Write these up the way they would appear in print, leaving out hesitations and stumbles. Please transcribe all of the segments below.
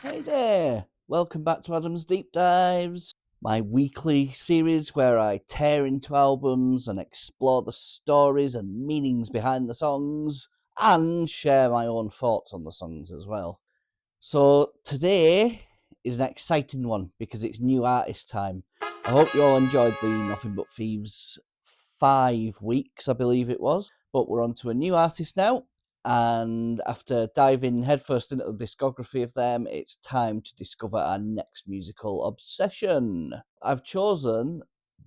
Hey there! Welcome back to Adam's Deep Dives, my weekly series where I tear into albums and explore the stories and meanings behind the songs and share my own thoughts on the songs as well. So today is an exciting one because it's new artist time. I hope you all enjoyed the Nothing But Thieves 5 weeks, I believe it was, but we're on to a new artist now. And after diving headfirst into the discography of them, it's time to discover our next musical obsession. I've chosen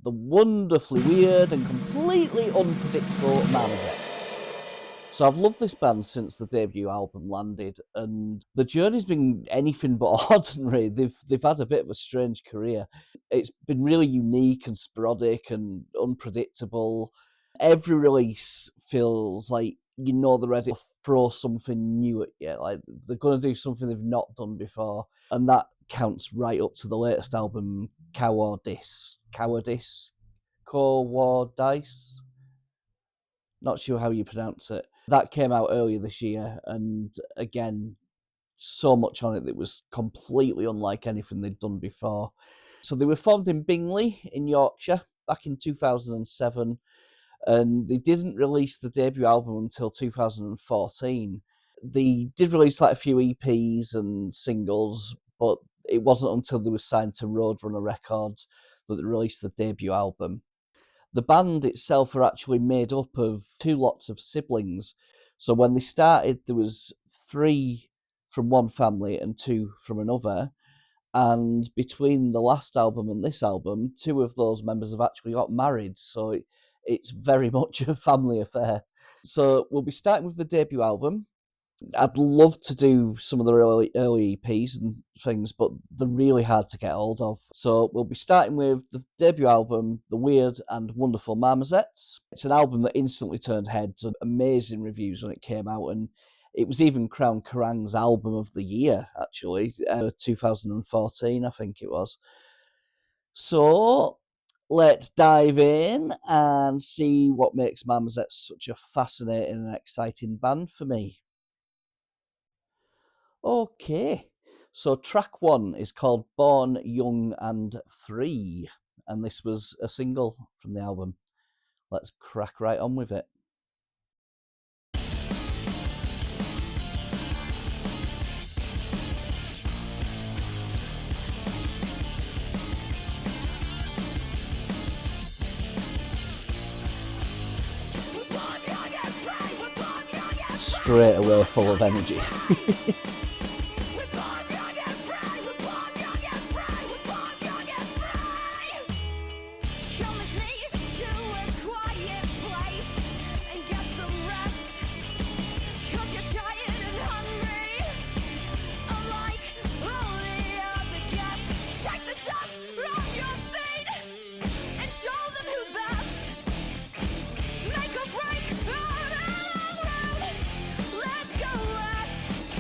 the wonderfully weird and completely unpredictable Marmozets. So I've loved this band since the debut album landed, and the journey's been anything but ordinary. They've had a bit of a strange career. It's been really unique and sporadic and unpredictable. Every release feels like they're ready to throw something new at you. Like they're going to do something they've not done before, and that counts right up to the latest album, Cowardice. Not sure how you pronounce it. That came out earlier this year, and again, so much on it that was completely unlike anything they'd done before. So they were formed in Bingley in Yorkshire back in 2007, and they didn't release the debut album until 2014. They did release like a few EPs and singles, but it wasn't until they were signed to Roadrunner Records that they released the debut album. The band itself are actually made up of two lots of siblings. So when they started, there was 3 from one family and 2 from another. And between the last album and this album, 2 of those members have actually got married. So it's very much a family affair. So we'll be starting with the debut album. I'd love to do some of the early EPs and things, but they're really hard to get hold of. So we'll be starting with the debut album, The Weird and Wonderful Marmozets. It's an album that instantly turned heads and amazing reviews when it came out, and it was even crowned Kerrang's Album of the Year, actually, 2014, I think it was. So let's dive in and see what makes Marmozets such a fascinating and exciting band for me. Okay, so track 1 is called Born Young and Free, and this was a single from the album. Let's crack right on with it. Straight away full of energy.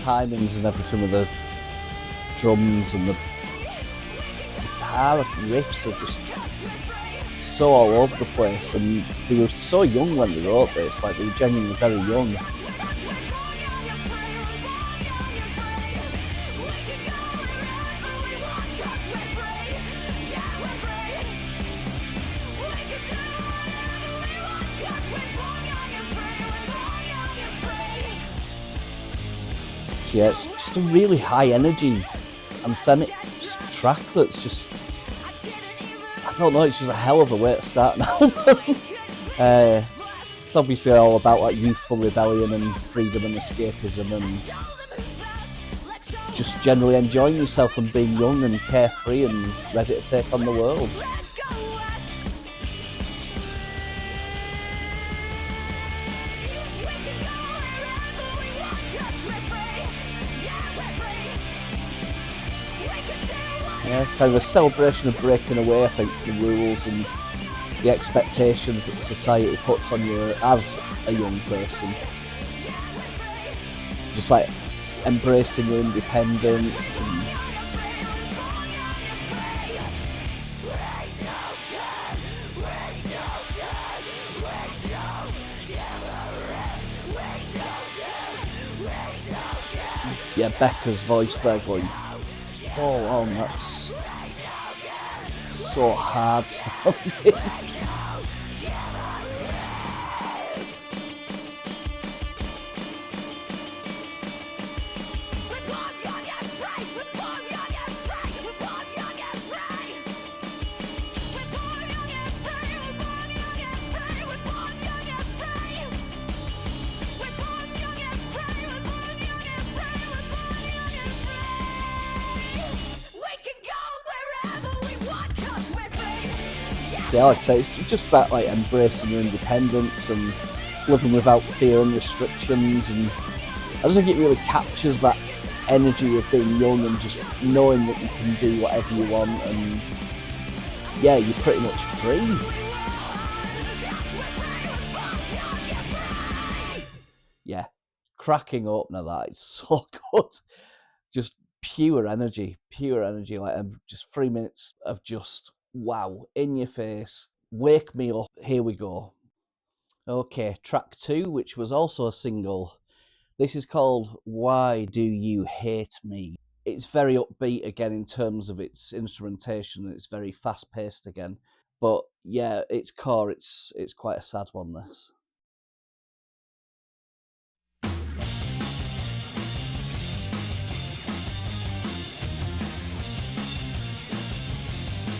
Timings and everything with the drums and the guitar riffs are just so all over the place, and they were so young when they wrote this, like they were genuinely very young. Yeah, it's just a really high energy anthemic track that's just, I don't know, it's just a hell of a way to start an album. It's obviously all about like youthful rebellion and freedom and escapism and just generally enjoying yourself and being young and carefree and ready to take on the world. Yeah, kind of a celebration of breaking away, I think, from the rules and the expectations that society puts on you as a young person. Just like embracing your independence and yeah, Becca's voice there going full on. That's so hard sounding. Yeah, like I say, it's just about like embracing your independence and living without fear and restrictions, and I just think it really captures that energy of being young and just knowing that you can do whatever you want, and yeah, you're pretty much free. Yeah, cracking opener that, it's so good. Just pure energy, like just 3 minutes of just wow, in your face, wake me up, here we go. Okay, track 2, which was also a single. This is called Why Do You Hate Me? It's very upbeat again in terms of its instrumentation. It's very fast paced again, but yeah, its core, it's quite a sad one, this.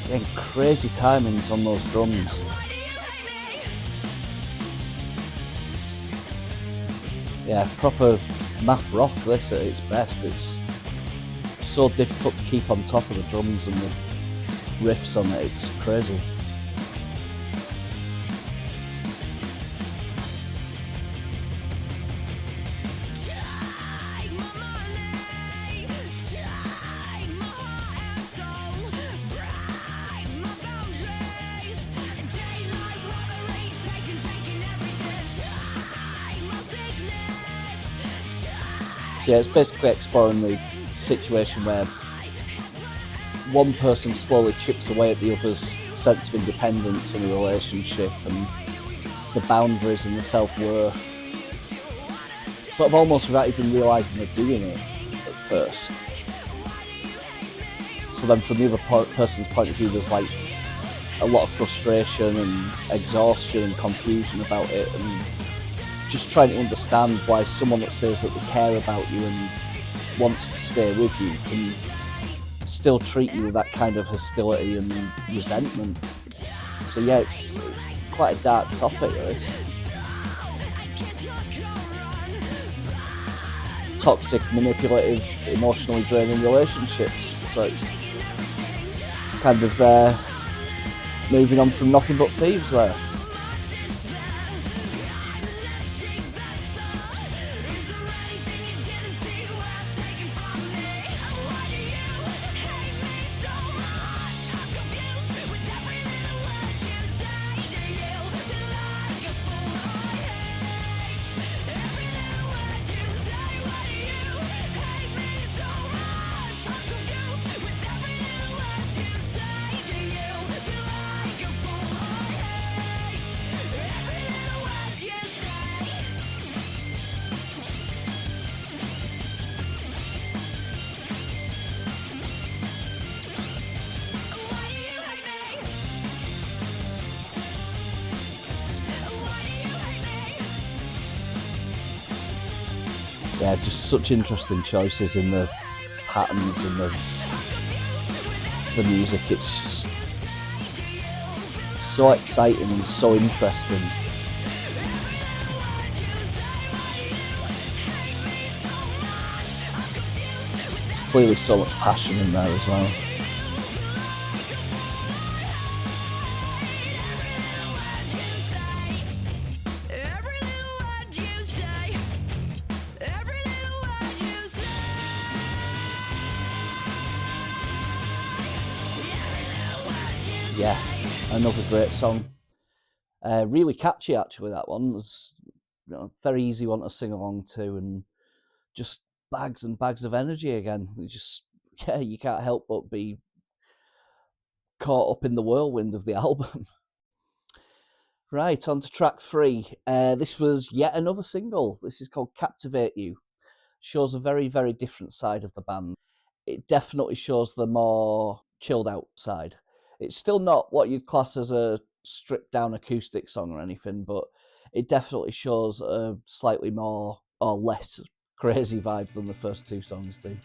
Again, crazy timings on those drums. Yeah, proper math rock this at its best. It's so difficult to keep on top of the drums and the riffs on it, it's crazy. So yeah, it's basically exploring the situation where one person slowly chips away at the other's sense of independence in a relationship and the boundaries and the self-worth, sort of almost without even realising they're doing it at first. So then from the other person's point of view, there's like a lot of frustration and exhaustion and confusion about it, and just trying to understand why someone that says that they care about you and wants to stay with you can still treat you with that kind of hostility and resentment. So yeah, it's quite a dark topic, this. Toxic, manipulative, emotionally draining relationships. So it's kind of moving on from Nothing But Thieves there. Yeah, just such interesting choices in the patterns and the music. It's so exciting and so interesting. There's clearly so much passion in there as well. Yeah, another great song. Really catchy, actually, that one. It's, very easy one to sing along to, and just bags and bags of energy again. Yeah, you can't help but be caught up in the whirlwind of the album. Right, on to track 3. This was yet another single. This is called Captivate You. Shows a very, very different side of the band. it definitely shows the more chilled out side. It's still not what you'd class as a stripped down acoustic song or anything, but it definitely shows a slightly more or less crazy vibe than the first two songs do.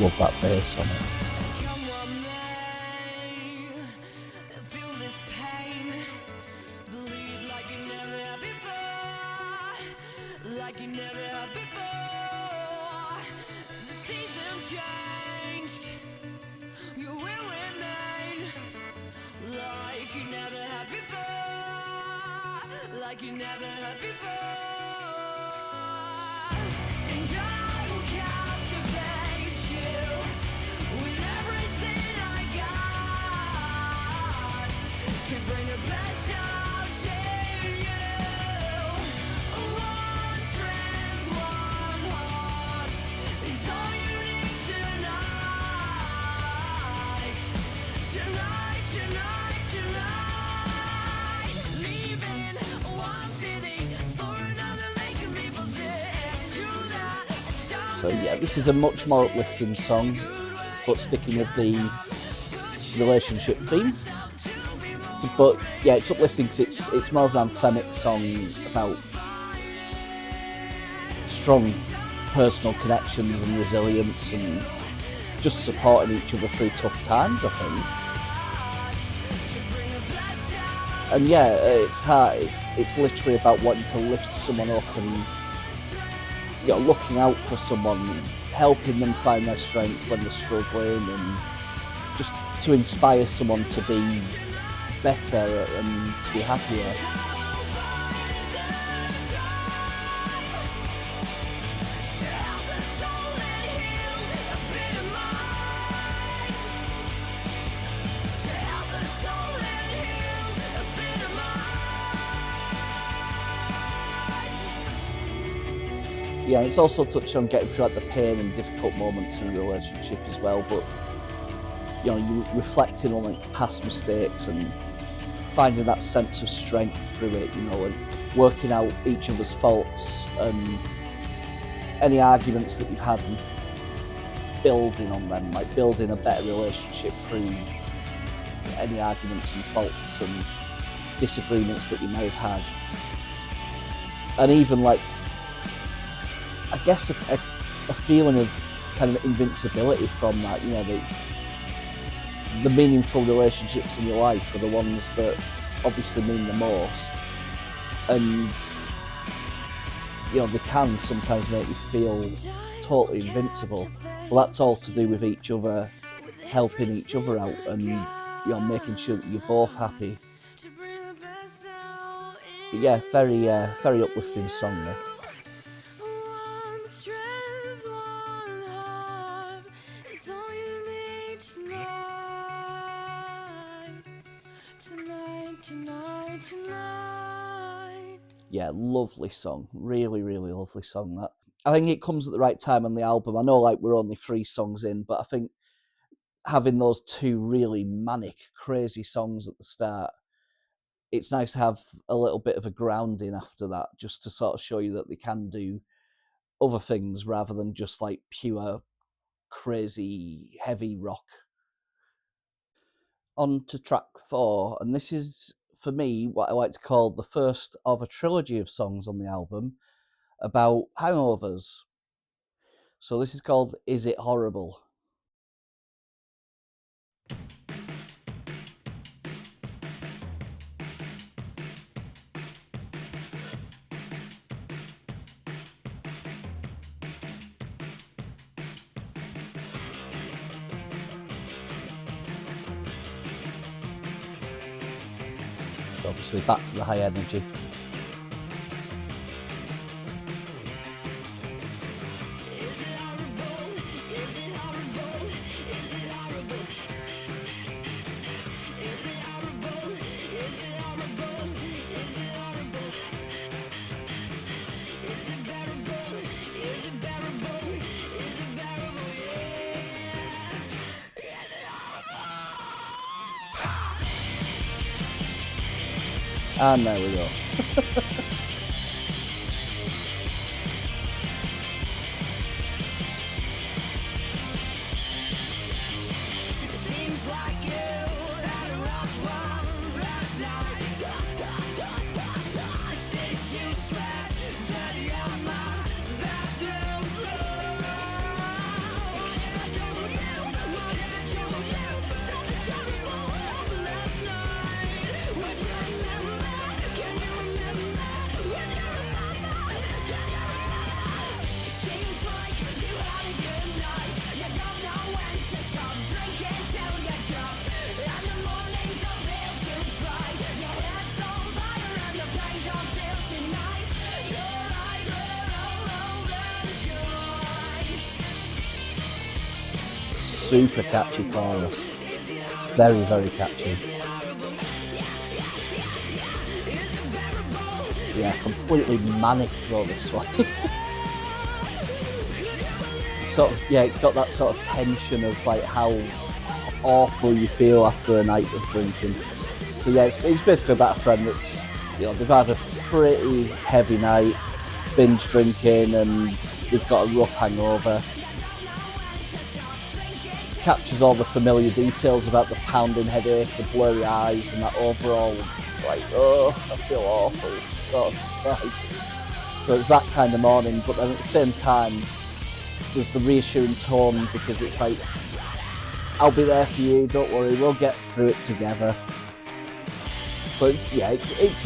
Love that bass on it. Like you never had before, and I will captivate you with everything I got to bring the best out in you. One strength, one heart is all you need tonight. Tonight, tonight, tonight. So yeah, this is a much more uplifting song, but sticking with the relationship theme. But yeah, it's uplifting because it's more of an anthemic song about strong personal connections and resilience and just supporting each other through tough times, I think. And yeah, it's hard. It's literally about wanting to lift someone up and looking out for someone, helping them find their strength when they're struggling, and just to inspire someone to be better and to be happier. Yeah, it's also touched on getting through the pain and difficult moments in a relationship as well, but you reflecting on past mistakes and finding that sense of strength through it, and working out each other's faults and any arguments that you've had and building on them, like building a better relationship through any arguments and faults and disagreements that you may have had. And even I guess a feeling of kind of invincibility from that, the meaningful relationships in your life are the ones that obviously mean the most, and they can sometimes make you feel totally invincible. Well, that's all to do with each other, helping each other out, and making sure that you're both happy. But yeah, very uplifting song there. Yeah, lovely song. Really, really lovely song, that. I think it comes at the right time on the album. I know we're only 3 songs in, but I think having those 2 really manic, crazy songs at the start, it's nice to have a little bit of a grounding after that, just to sort of show you that they can do other things rather than just pure, crazy, heavy rock. On to track 4, and this is, for me, what I like to call the first of a trilogy of songs on the album about hangovers. So this is called Is It Horrible? obviously back to the high energy. And there we go. Seems like you had a rough one last night. Since you slept dirty on my bathroom floor. Can I do you? Can I do you? Something terrible happened last night. When you remember that? Can you remember that? When you remember? Can you remember? It seems like you had a good night. You don't know when to stop drinking till you drop. And the mornings don't feel too bright. Your head's on fire and the pain don't feel too nice. Your eyes are all over the joints. Super catchy chorus. Very, very catchy. Yeah, completely manic though this one is. Sort of, yeah, it's got that sort of tension of like how awful you feel after a night of drinking. So yeah, it's basically about a friend that's, you know, they've had a pretty heavy night, binge drinking, and they've got a rough hangover. Captures all the familiar details about the pounding headache, the blurry eyes, and that overall, like, oh, I feel awful sort of vibe. So it's that kind of morning, but then at the same time, there's the reassuring tone because it's like, I'll be there for you, don't worry, we'll get through it together. So it's, yeah, it's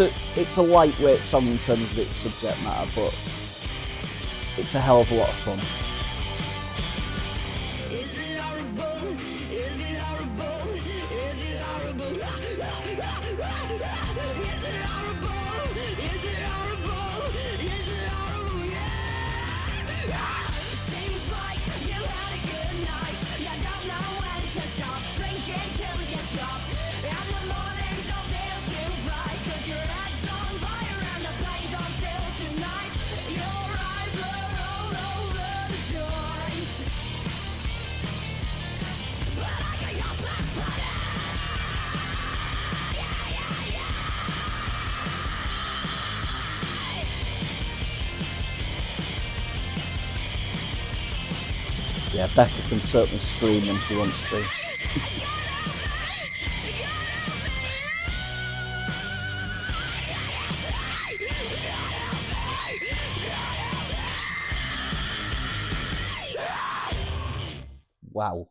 a lightweight song in terms of its subject matter, but it's a hell of a lot of fun. Is it horrible? Is it horrible? Is it horrible? Is it horrible? Is it horrible? Is it horrible? Yeah. Seems like you had a good night. You don't know when to stop drinking till you drop. And the mornings don't feel too bright 'cause your head's on fire and the pain don't feel too nice. Your eyes are all over the joints. But I got your black body. Yeah, Becca can certainly scream when she wants to. Wow.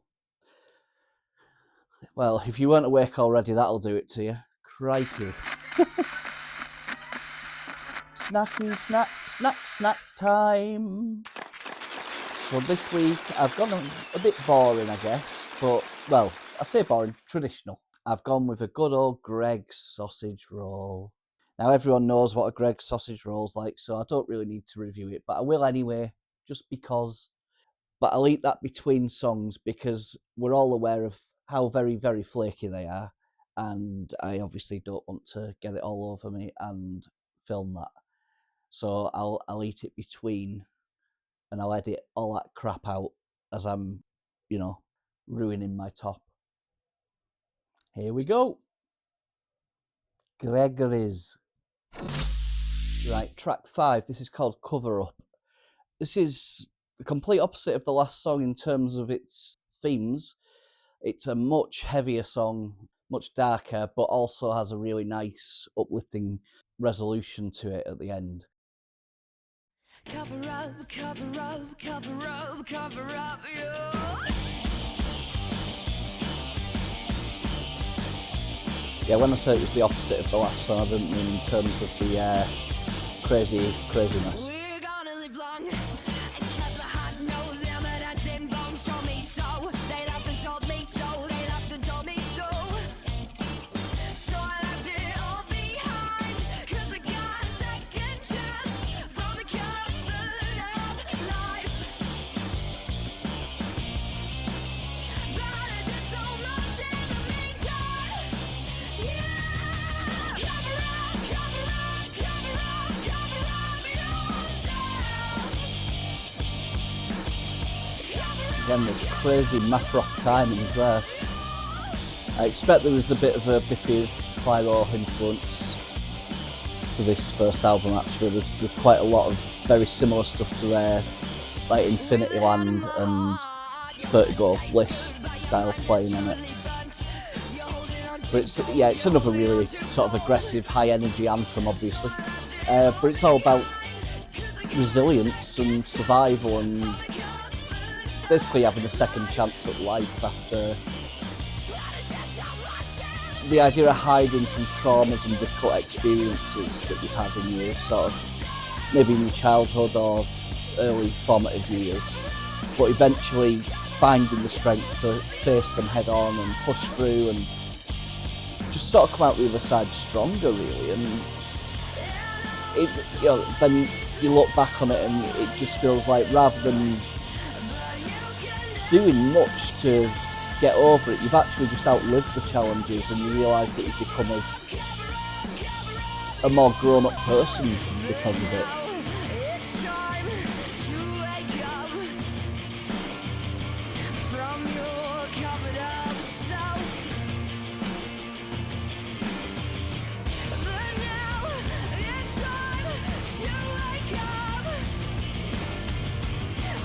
Well, if you weren't awake already, that'll do it to you. Crikey. Snacky, snack, snack, snack time. So this week I've gone a bit boring, I guess, but, well, I say boring, traditional. I've gone with a good old Greggs sausage roll. Now everyone knows what a Greggs sausage roll's like, so I don't really need to review it, but I will anyway, just because. But I'll eat that between songs because we're all aware of how very, very flaky they are, and I obviously don't want to get it all over me and film that. So I'll eat it between, and I'll edit all that crap out as I'm, you know, ruining my top. Here we go. Gregory's. Right, track 5. This is called Cover Up. This is the complete opposite of the last song in terms of its themes. It's a much heavier song, much darker, but also has a really nice, uplifting resolution to it at the end. Cover up, cover up, cover up, cover up, you. Yeah, when I said it was the opposite of the last song, I didn't mean in terms of the craziness. We're gonna live long. Cause my heart knows them and that's in bones. Told me so. They laughed and told me so. They laughed and told me so. So I left it all behind. Again, there's crazy math rock timings there. I expect there was a bit of a Biffy Clyro influence to this first album actually. There's quite a lot of very similar stuff to their like Infinity Land and Vertigo Bliss style playing on it. But it's another really sort of aggressive, high energy anthem obviously. But it's all about resilience and survival and basically having a second chance at life after the idea of hiding from traumas and difficult experiences that you've had in your sort of maybe in your childhood or early formative years, but eventually finding the strength to face them head on and push through and just sort of come out the other side stronger really. And it, then you look back on it and it just feels like rather than doing much to get over it, you've actually just outlived the challenges and you realise that you've become a more grown-up person because of it. It's time to wake up from your covered up self. But now it's time to wake up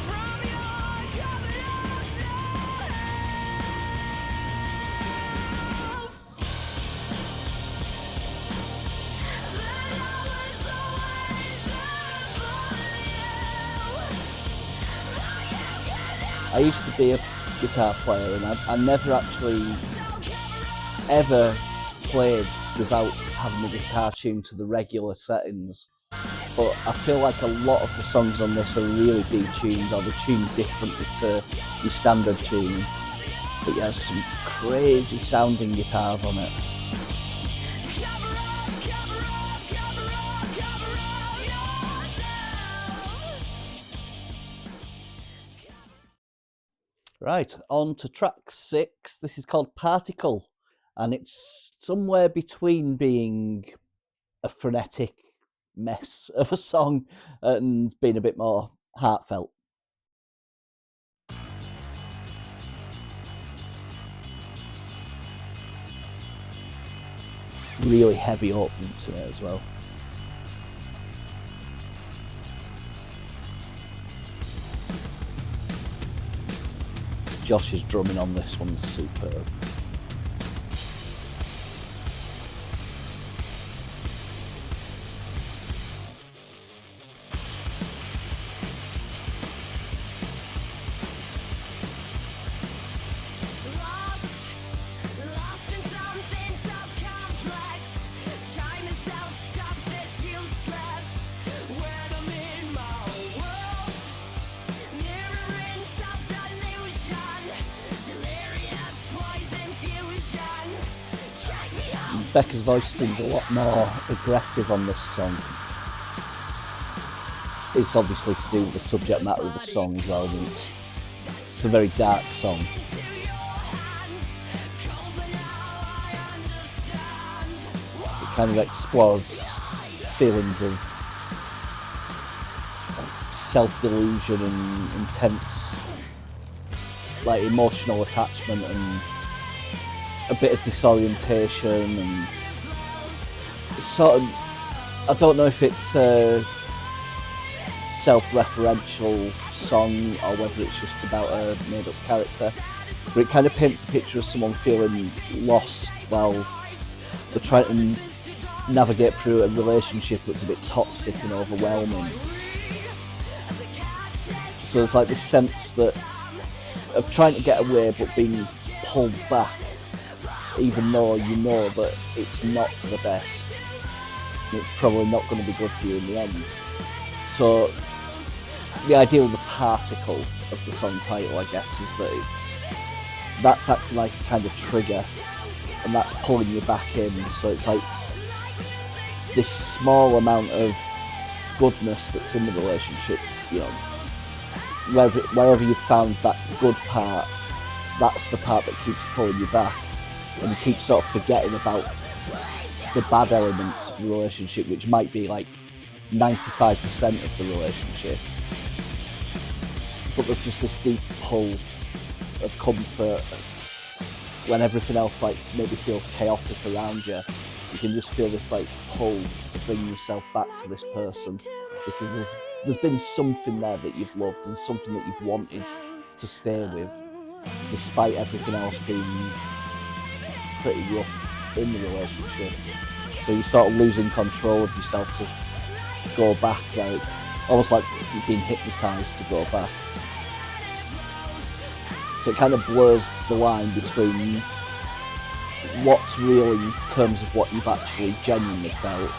from your covered up self. That I was always there for you. I used to be a guitar player and I never actually ever played without having the guitar tuned to the regular settings. But I feel like a lot of the songs on this are really detuned or they're tuned differently to your standard tuning. But yeah, some crazy sounding guitars on it. Right, on to track 6. This is called Particle, and it's somewhere between being a frenetic mess of a song and being a bit more heartfelt. Really heavy opening to it as well. Josh's drumming on this one's superb. Lost in something so complex. Time itself stops, it's useless. When I'm in my world, mirroring self-delusion, delirious poison fusion. Check me out. Becca's voice seems a lot more aggressive on this song. It's obviously to do with the subject matter of the song as well. I mean, it's a very dark song. To your hands, cold but now I understand. It kind of explores feelings of self-delusion and intense like emotional attachment and a bit of disorientation and sort of, I don't know if it's a self-referential song or whether it's just about a made-up character, but it kind of paints the picture of someone feeling lost while they're trying to navigate through a relationship that's a bit toxic and overwhelming. So there's like this sense that of trying to get away but being pulled back, even though you know that it's not for the best. It's probably not going to be good for you in the end. So the idea of the particle of the song title, I guess, is that that's acting like a kind of trigger and that's pulling you back in. So it's like this small amount of goodness that's in the relationship, you know, wherever you've found that good part, that's the part that keeps pulling you back, and you keep sort of forgetting about the bad elements of the relationship, which might be like 95% of the relationship. but there's just this deep pull of comfort. When everything else like maybe feels chaotic around you, you can just feel this like pull to bring yourself back to this person, because there's been something there that you've loved and something that you've wanted to stay with, despite everything else being pretty rough in the relationship. So you're sort of losing control of yourself to go back there. It's almost like you've been hypnotised to go back. So it kind of blurs the line between what's real in terms of what you've actually genuinely felt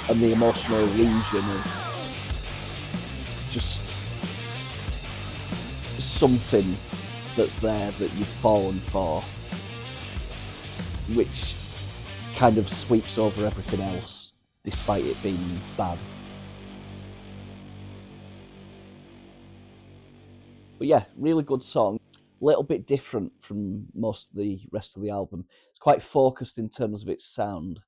and the emotional illusion of just something that's there that you've fallen for, which kind of sweeps over everything else despite it being bad. But yeah, really good song. A little bit different from most of the rest of the album. It's quite focused in terms of its sound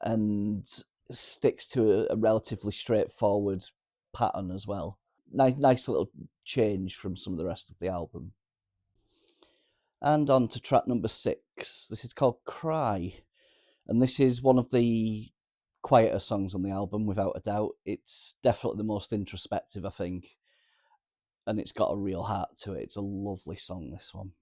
and sticks to a relatively straightforward pattern as well. Nice little change from some of the rest of the album. And on to track number 6. This is called Cry. And this is one of the quieter songs on the album, without a doubt. It's definitely the most introspective, I think. And it's got a real heart to it. It's a lovely song, this one.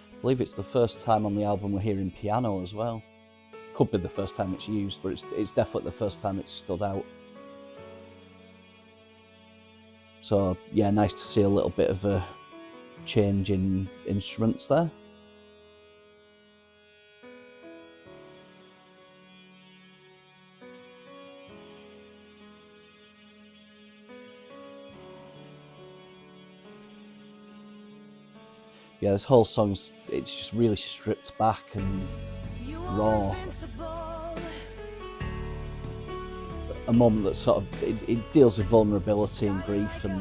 I believe it's the first time on the album we're hearing piano as well. Could be the first time it's used, but it's definitely the first time it's stood out. So yeah, nice to see a little bit of a change in instruments there. Yeah, this whole song's, it's just really stripped back and raw. A moment that sort of, it deals with vulnerability and grief and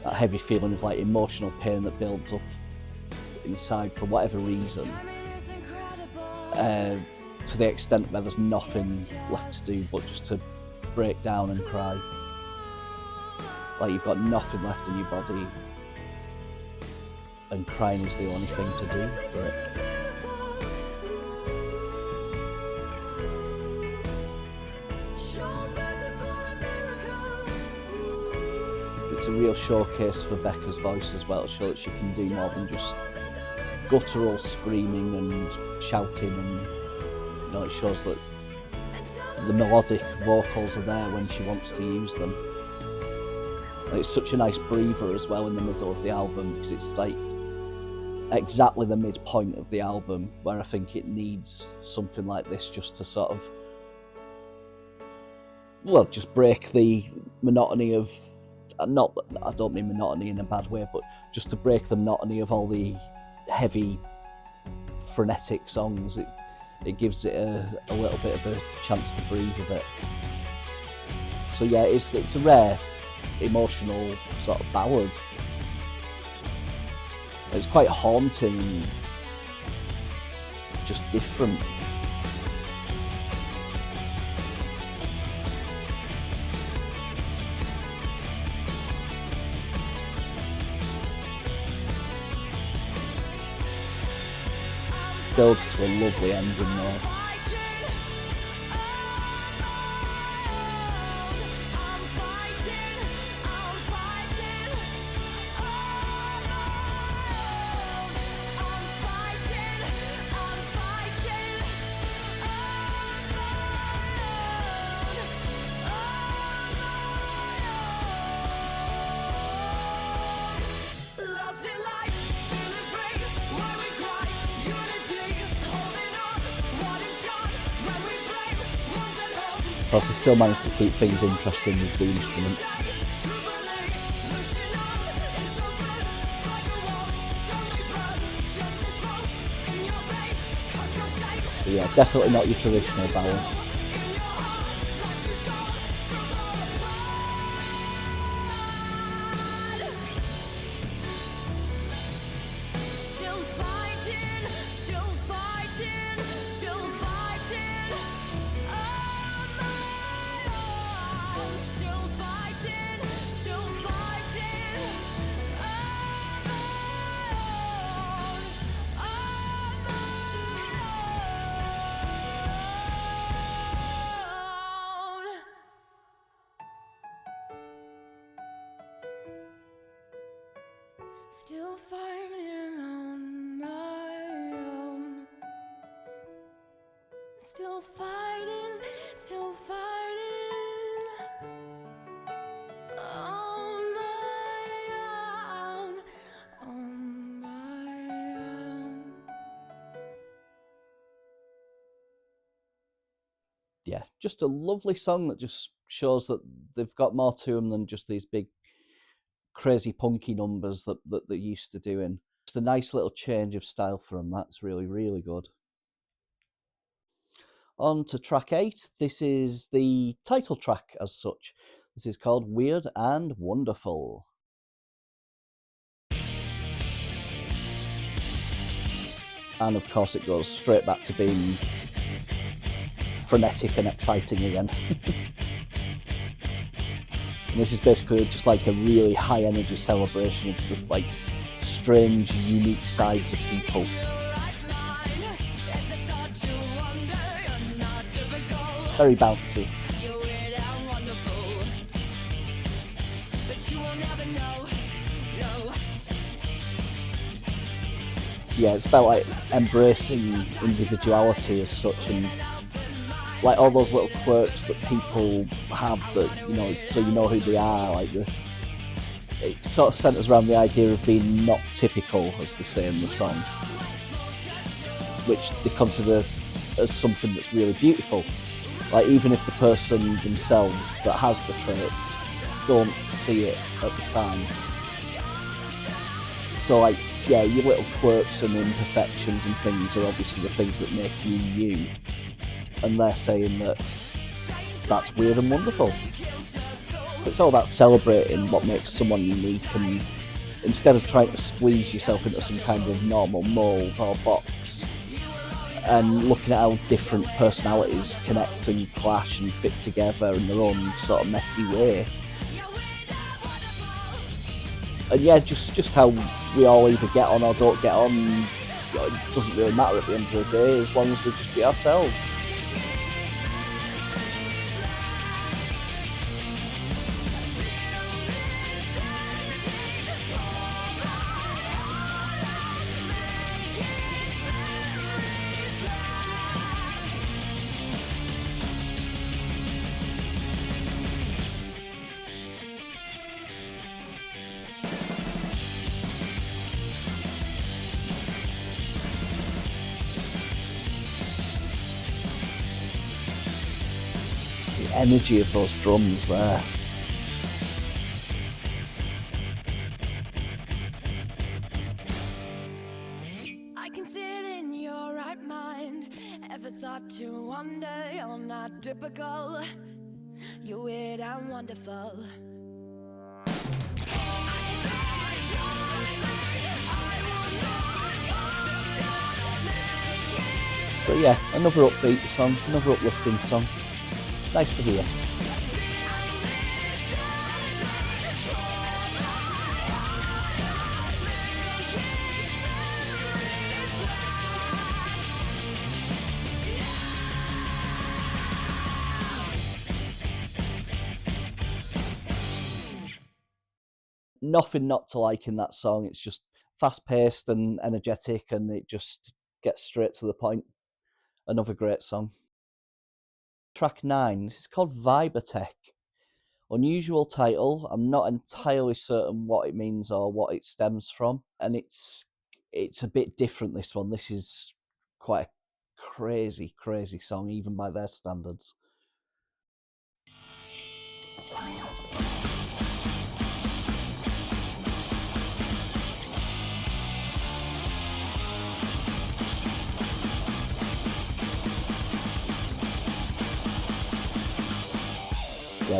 that heavy feeling of like emotional pain that builds up inside for whatever reason. To the extent where there's nothing left to do but just to break down and cry. Like you've got nothing left in your body, and crying is the only thing to do for it. It's a real showcase for Becca's voice as well, to show that she can do more than just guttural screaming and shouting, and you know, it shows that the melodic vocals are there when she wants to use them. And it's such a nice breather as well in the middle of the album, because it's like exactly the midpoint of the album where I think it needs something like this just to sort of, well, just break the monotony of, not, I don't mean monotony in a bad way, but just to break the monotony of all the heavy frenetic songs. It gives it a little bit of a chance to breathe a bit. So yeah, it's a rare emotional sort of ballad. It's quite haunting and just different. Builds to a lovely ending there. Plus, they still managed to keep things interesting with the instruments. But yeah, definitely not your traditional ballad. Still fighting, still fighting, still fighting on my own. Still fighting on my own, on my own. Still fighting on my own. Still fighting on my own, on my own. Yeah, just a lovely song that just shows that they've got more to them than just these big crazy punky numbers that they're used to doing. Just a nice little change of style for them. That's really, really good. On to track 8. This is the title track as such. This is called Weird and Wonderful. And of course it goes straight back to being frenetic and exciting again. And this is basically just like a really high energy celebration of the like strange, unique sides of people. Very bouncy. You're weird and wonderful, but you will never know, no. So yeah, it's about like embracing individuality as such, and like all those little quirks that people have that, you know, so you know who they are. Like it sort of centres around the idea of being not typical, as they say in the song, which they consider as something that's really beautiful. Like even if the person themselves that has the traits don't see it at the time. So like, yeah, your little quirks and imperfections and things are obviously the things that make you you. And they're saying that that's weird and wonderful. It's all about celebrating what makes someone unique, and instead of trying to squeeze yourself into some kind of normal mould or box, and looking at how different personalities connect and clash and fit together in their own sort of messy way. And yeah, just how we all either get on or don't get on, you know, it doesn't really matter at the end of the day, as long as we just be ourselves. The energy of those drums there. I can sit in your right mind. Ever thought to wonder you're not typical? You're weird and wonderful. But yeah, another upbeat song, another uplifting song. Nice to hear. Nothing not to like in that song. It's just fast-paced and energetic, and it just gets straight to the point. Another great song. Track 9, this is called Vibetech. Unusual title. I'm not entirely certain what it means or what it stems from, and it's a bit different, this one. This is quite a crazy song, even by their standards.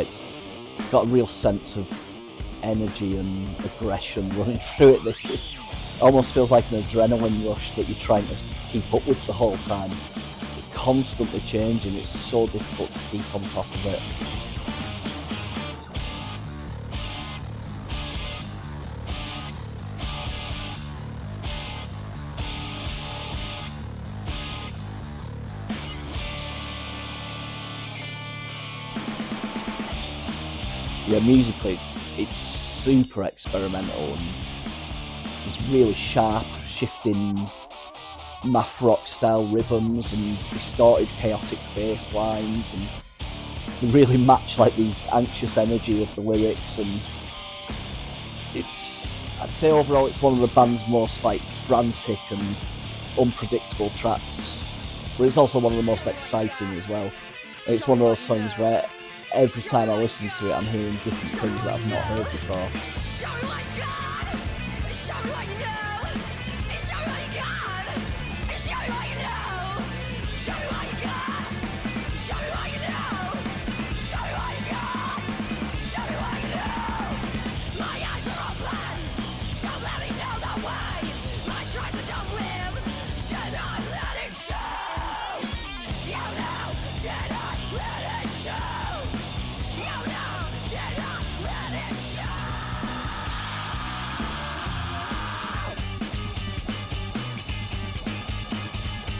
it's got a real sense of energy and aggression running through it. This it almost feels like an adrenaline rush that you're trying to keep up with the whole time. It's constantly changing. It's so difficult to keep on top of it. Yeah, musically it's super experimental, and there's really sharp, shifting math rock style rhythms and distorted, chaotic bass lines, and they really match like the anxious energy of the lyrics. And I'd say overall it's one of the band's most like frantic and unpredictable tracks, but it's also one of the most exciting as well. It's one of those songs where every time I listen to it, I'm hearing different things that I've not heard before. Show me what you got. Show me what you know. Show me what you got. Show me what you know. Show me what you got. Show me what you know. Show me what you got. Show me what you know. My eyes are open, so let me know the way. My tries to don't live, do not let it show. You know, did not let it show. You know, did not let it show.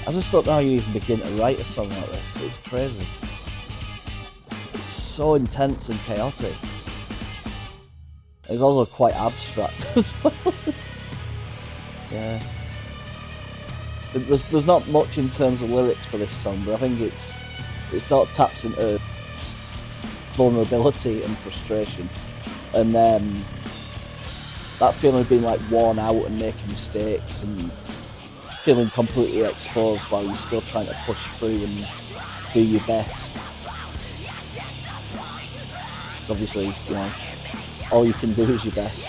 I just don't know how you even begin to write a song like this. It's crazy. It's so intense and chaotic. It's also quite abstract as well. Yeah. There's not much in terms of lyrics for this song, but I think it sort of taps into vulnerability and frustration, and that feeling of being like worn out and making mistakes and feeling completely exposed while you're still trying to push through and do your best. It's obviously, you know, all you can do is your best.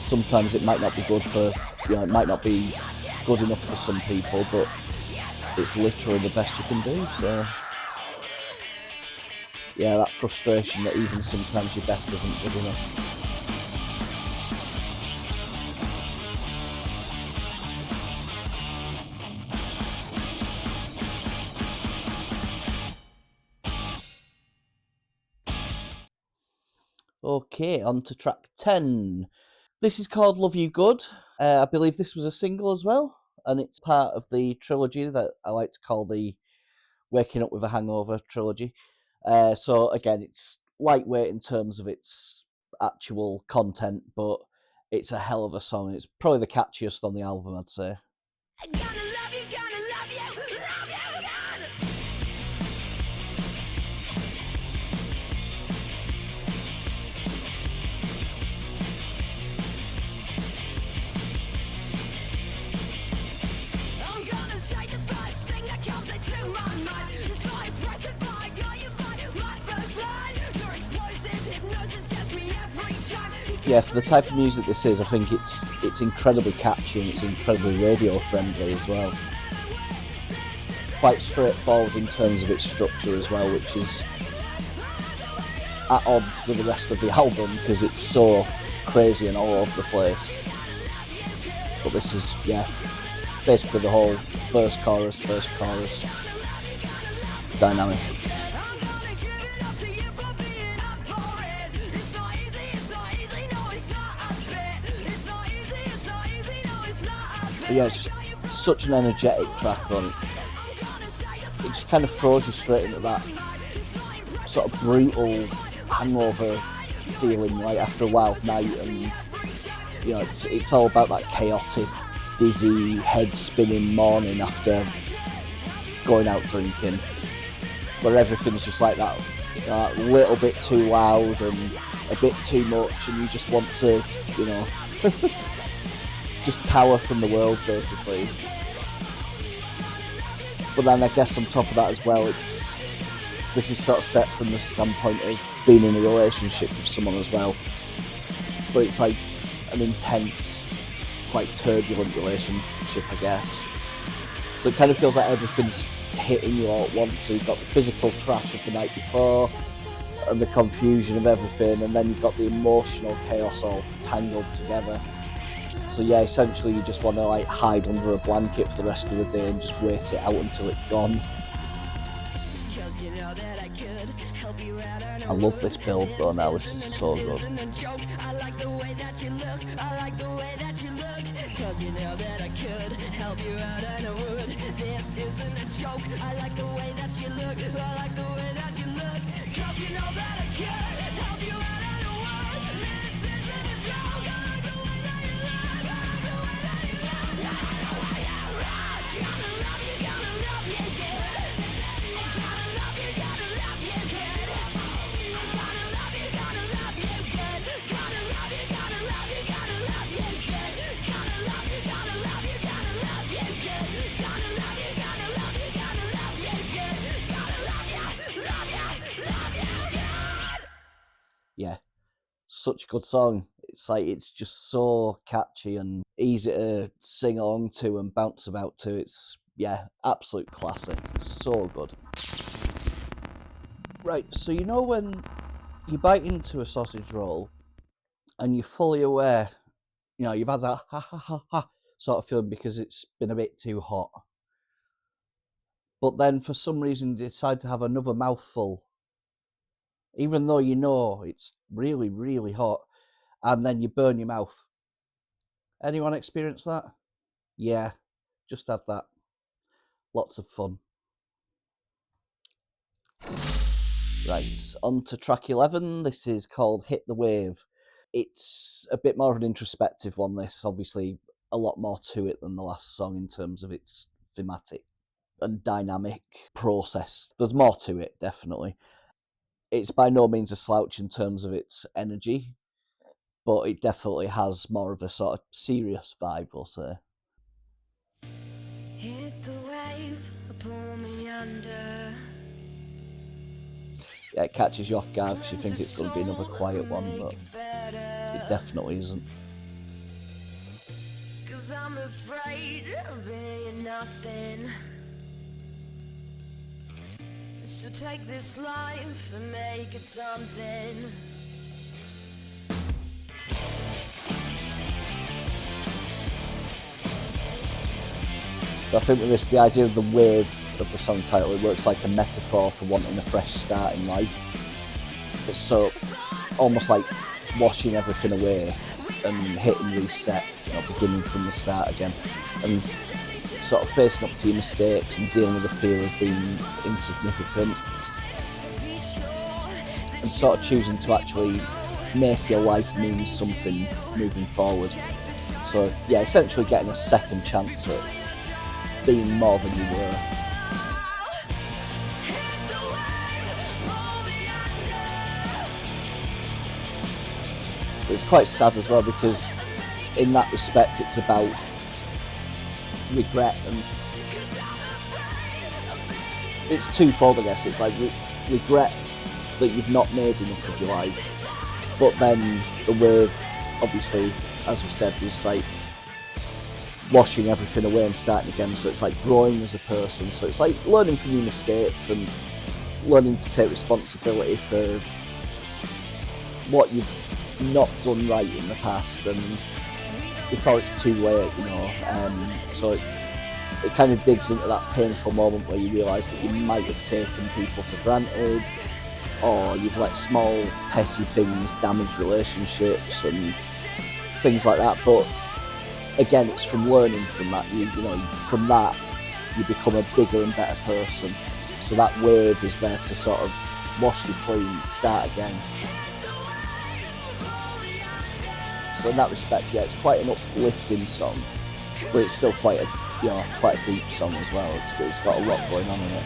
Sometimes it might not be good for, you know, it might not be good enough for some people, but it's literally the best you can do. So yeah, that frustration that even sometimes your best isn't good enough. Okay, on to track 10. This is called Love You Good. I believe this was a single as well, and it's part of the trilogy that I like to call the Waking Up with a Hangover trilogy. So again, it's lightweight in terms of its actual content, but it's a hell of a song. It's probably the catchiest on the album, I'd say. Gonna love you, love you again. I'm gonna say the first thing that comes into my mind. It's like pressing by, got you by my first line. Your explosive hypnosis gets me every time. Yeah, for the type of music this is, I think it's incredibly catchy and it's incredibly radio friendly as well. Quite straightforward in terms of its structure as well, which is at odds with the rest of the album because it's so crazy and all over the place. But this is, yeah, basically the whole verse, chorus. It's dynamic. I'm gonna give it up to you for being up for it. It's not easy, no, it's not a bit. It's not easy, no, it's not a bit. But yeah, it's just such an energetic track on it. It just kind of throws you straight into that sort of brutal hangover feeling, like after a wild night, and you know, it's all about that chaotic, dizzy, head spinning morning after going out drinking, where everything's just like that, you know, that little bit too loud and a bit too much, and you just want to, you know, just cower from the world basically. But then I guess on top of that as well, this is sort of set from the standpoint of being in a relationship with someone as well, but it's like an intense, quite turbulent relationship, I guess. So it kind of feels like everything's hitting you all at once. So you've got the physical crash of the night before and the confusion of everything, and then you've got the emotional chaos all tangled together. So yeah, essentially you just want to like hide under a blanket for the rest of the day and just wait it out until it's gone. I love this build though now, this is so good. I like the way that you look, I like the way that you look. Cause you know that I could help you out and I would. This isn't a joke, I like the way that you look, I like the way that you look. Cause you know that I could help you out and I would. This isn't a joke, I like the way that you look, I like the way that you look. I like the way you rock. Gotta love you, yeah. Gotta love you, yeah, good. Yeah, such a good song. It's like, it's just so catchy and easy to sing along to and bounce about to. It's, yeah, absolute classic. So good. Right, so you know when you bite into a sausage roll and you're fully aware, you know, you've had that ha ha ha ha sort of feeling because it's been a bit too hot. But then for some reason you decide to have another mouthful, even though you know it's really, really hot, and then you burn your mouth. Anyone experience that? Yeah, just had that. Lots of fun. Right, on to track 11. This is called Hit the Wave. It's a bit more of an introspective one, this. Obviously, a lot more to it than the last song in terms of its thematic and dynamic process. There's more to it, definitely. It's by no means a slouch in terms of its energy, but it definitely has more of a sort of serious vibe, we'll say. Hit the wave, pull me under. Yeah, it catches you off guard because you think it's going to be another quiet one, but it definitely isn't. Cause I'm afraid of being nothing. So take this life and make it something. So I think with this, the idea of the wave of the song title, it works like a metaphor for wanting a fresh start in life. It's so almost like washing everything away and hitting reset, you know, beginning from the start again, and sort of facing up to your mistakes and dealing with the fear of being insignificant, and sort of choosing to actually make your life mean something moving forward. So yeah, essentially getting a second chance at being more than you were. It's quite sad as well because in that respect it's about regret, and it's twofold, I guess. It's like regret that you've not made enough of your life, but then the wave, obviously, as we said, is like washing everything away and starting again. So it's like growing as a person. So it's like learning from your mistakes and learning to take responsibility for what you've not done right in the past, and before it's too late, you know. So it kind of digs into that painful moment where you realise that you might have taken people for granted, or you've let small petty things damage relationships and things like that. But again, it's from learning from that. You know, from that you become a bigger and better person. So that wave is there to sort of wash you clean, start again. So in that respect, yeah, it's quite an uplifting song, but it's still quite a, you know, quite a deep song as well. It's got a lot going on in it.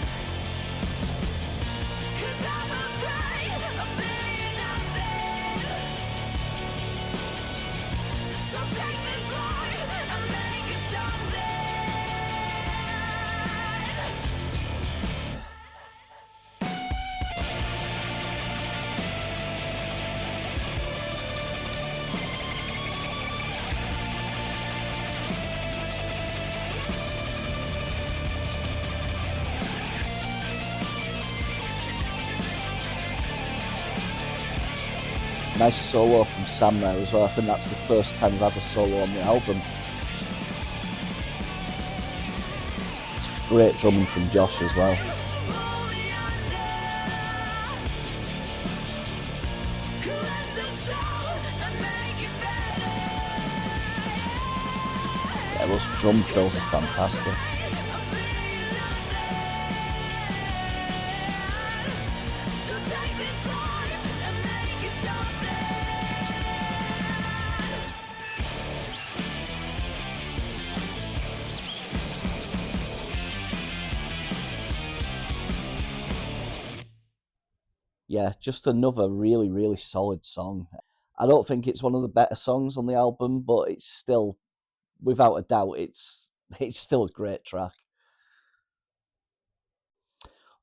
Nice solo from Sam there as well. I think that's the first time we've had a solo on the album. It's great drumming from Josh as well. Yeah, those drum fills are fantastic. Yeah, just another really, really solid song. I don't think it's one of the better songs on the album, but it's still, without a doubt, it's still a great track.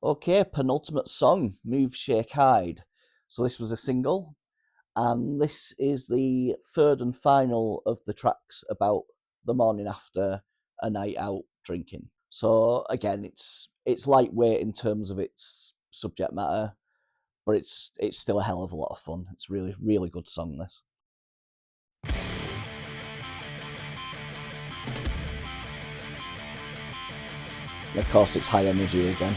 Okay, penultimate song, Move, Shake, Hide. So this was a single, and this is the third and final of the tracks about the morning after a night out drinking. So again, it's lightweight in terms of its subject matter, but it's still a hell of a lot of fun. It's really, really good song, this. And of course, it's high energy again.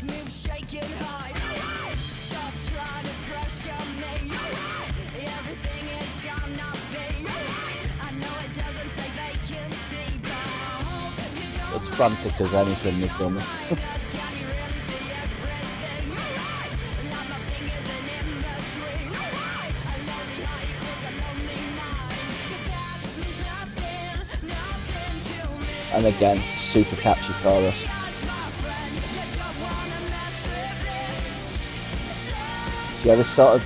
Move, shake and hide. Stop trying to pressure me. Everything is gonna be. I know it doesn't say vacancy, but I hope you don't As frantic as anything they've done. mind us. Can you really see everything? Like my fingers and in between. A lonely heart equals a lonely mind. But that means nothing, nothing to me. And again, super catchy chorus. Yeah, this sort of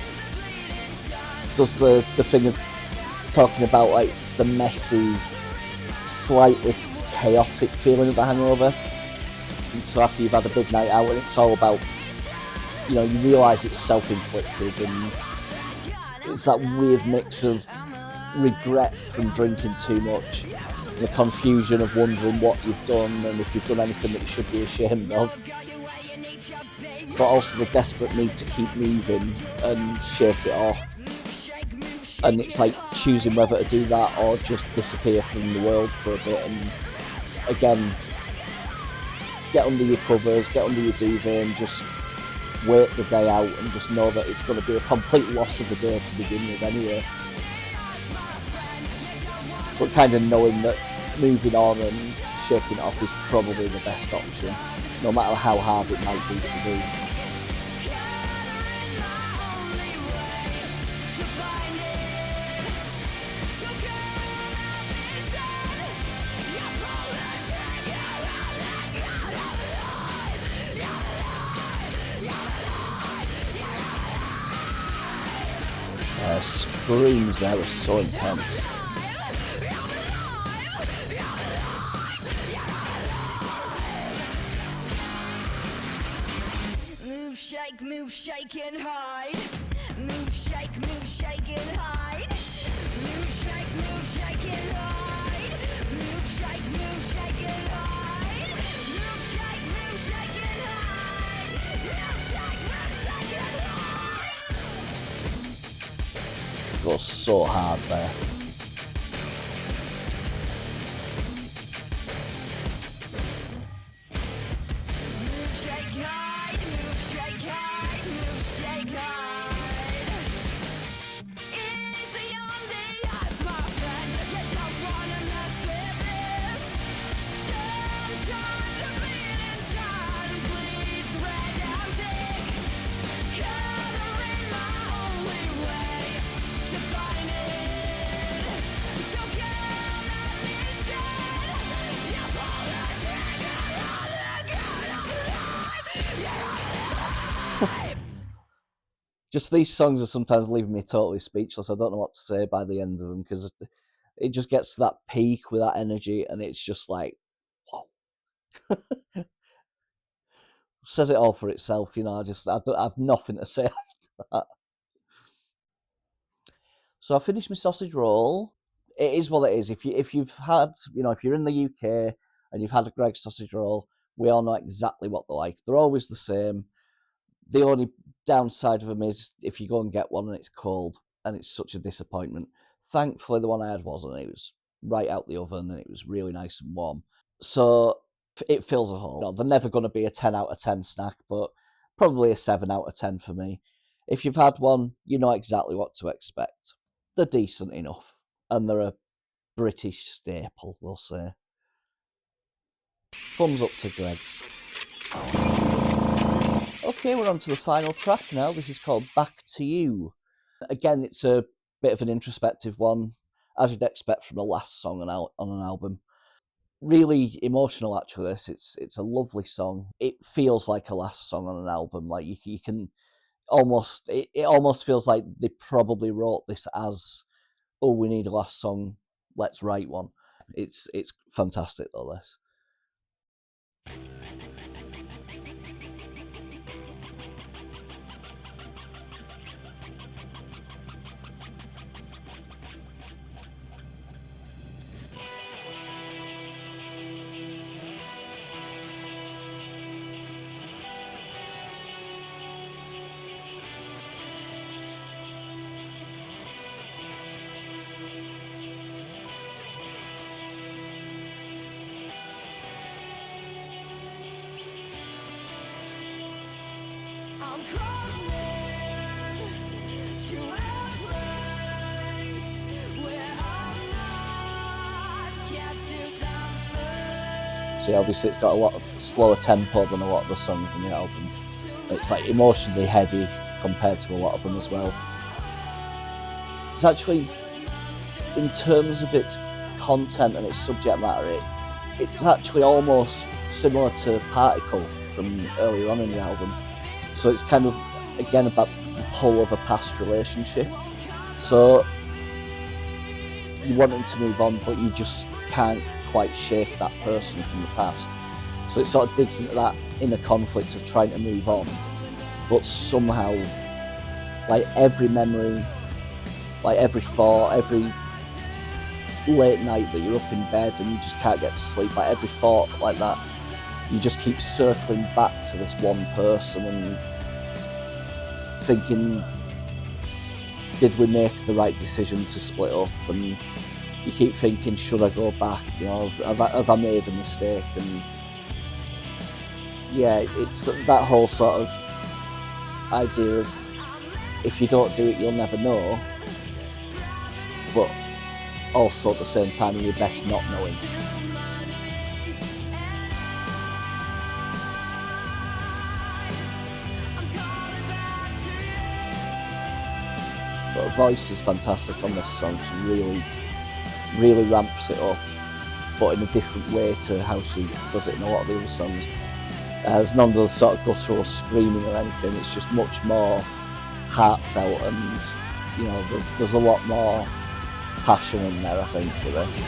does the thing of talking about like the messy, slightly chaotic feeling of the hangover. And so after you've had a big night out, and it's all about, you know, you realise it's self-inflicted, and it's that weird mix of regret from drinking too much, the confusion of wondering what you've done and if you've done anything that you should be ashamed of, but also the desperate need to keep moving and shake it off. And it's like choosing whether to do that or just disappear from the world for a bit, and again, get under your covers, get under your duvet, and just wait the day out and just know that it's going to be a complete loss of the day to begin with anyway. But kind of knowing that moving on and shaking it off is probably the best option, no matter how hard it might be to do. Screams there are so intense. Move, shake and hide. Move, shake and hide. Move, shake and hide. Move, shake and hide. Move, shake and hide. Move, shake and hide. Goes so hard there. Move, shake, hide. Move, shake, hide. Move, shake, hide. It's a young day, that's my friend. You don't wanna mess with this. Sometimes I bleed inside and bleeds red and thick. Coloring my only way to find it. So come at me instead. You pull the trigger on the gun of life. You're alive. Just these songs are sometimes leaving me totally speechless. I don't know what to say by the end of them, because it just gets to that peak with that energy, and it's just like, wow. Says it all for itself, you know. I have nothing to say after that. So I finished my sausage roll. It is what it is. If you've had, if you're in the UK and you've had a Greggs sausage roll, we all know exactly what they're like. They're always the same. The only downside of them is if you go and get one and it's cold, and it's such a disappointment. Thankfully, the one I had wasn't. It was right out the oven and it was really nice and warm. So it fills a hole. They're never going to be a 10 out of 10 snack, but probably a 7 out of 10 for me. If you've had one, you know exactly what to expect. They're decent enough, and they're a British staple, we'll say. Thumbs up to Greggs. Okay, we're on to the final track now. This is called Back to You. Again, it's a bit of an introspective one, as you'd expect from the last song on an album. Really emotional, actually. It's a lovely song. It feels like a last song on an album. Like you can almost, it almost feels like they probably wrote this as, oh, we need a last song, let's write one. It's fantastic though, this. I'm crawling to a place where I'm not captive. See, obviously it's got a lot of slower tempo than a lot of the songs on the album. It's like emotionally heavy compared to a lot of them as well. It's actually, in terms of its content and its subject matter, it's actually almost similar to Particle from earlier on in the album. So it's kind of, again, about the pull of a past relationship. So you want them to move on, but you just can't quite shake that person from the past. So it sort of digs into that inner conflict of trying to move on, but somehow, like every memory, like every thought, every late night that you're up in bed and you just can't get to sleep, like every thought like that, you just keep circling back to this one person and thinking, did we make the right decision to split up? And you keep thinking, should I go back? Have I made a mistake? And yeah, it's that whole sort of idea of if you don't do it, you'll never know. But also at the same time, you're best not knowing. But her voice is fantastic on this song. She really ramps it up, but in a different way to how she does it in a lot of the other songs. There's none of the sort of guttural screaming or anything. It's just much more heartfelt, and there's a lot more passion in there, I think, for this.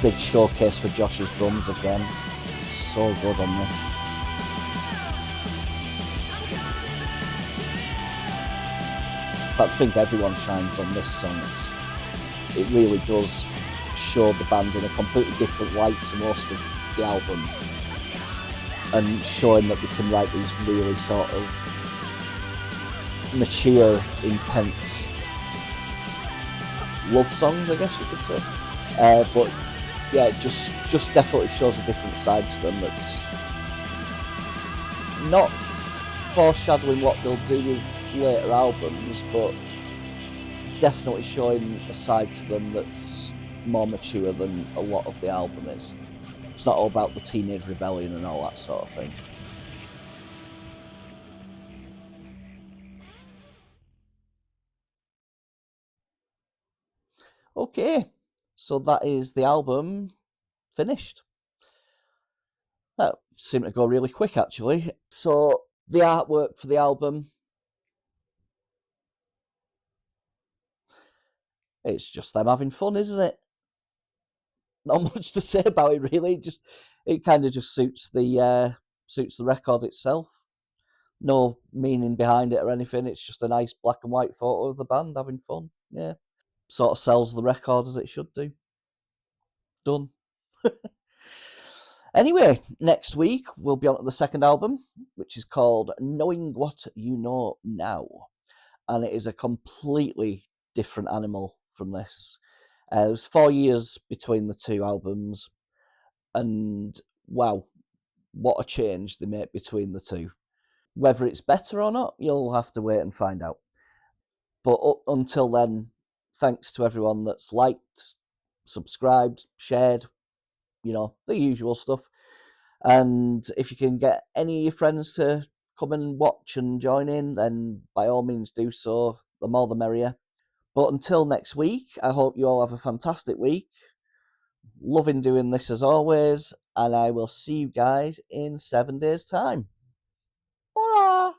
Big showcase for Josh's drums again. So good on this. In fact, I think everyone shines on this song. It really does show the band in a completely different light to most of the album, and showing that they can write these really sort of mature, intense love songs, I guess you could say. But yeah, it just definitely shows a different side to them that's not foreshadowing what they'll do with later albums, but definitely showing a side to them that's more mature than a lot of the album is. It's not all about the teenage rebellion and all that sort of thing. Okay, so that is the album finished. That seemed to go really quick, actually. So the artwork for the album, it's just them having fun, isn't it? Not much to say about it, really. It kind of just suits the record itself. No meaning behind it or anything. It's just a nice black and white photo of the band having fun. Yeah, sort of sells the record as it should do. Done. Anyway, next week we'll be on to the second album, which is called Knowing What You Know Now. And it is a completely different animal from this. It was 4 years between the two albums, and wow, what a change they make between the two. Whether it's better or not, you'll have to wait and find out. But up until then, thanks to everyone that's liked, subscribed, shared, the usual stuff. And if you can get any of your friends to come and watch and join in, then by all means do so. The more the merrier. But until next week, I hope you all have a fantastic week. Loving doing this as always, and I will see you guys in 7 days' time. Hola!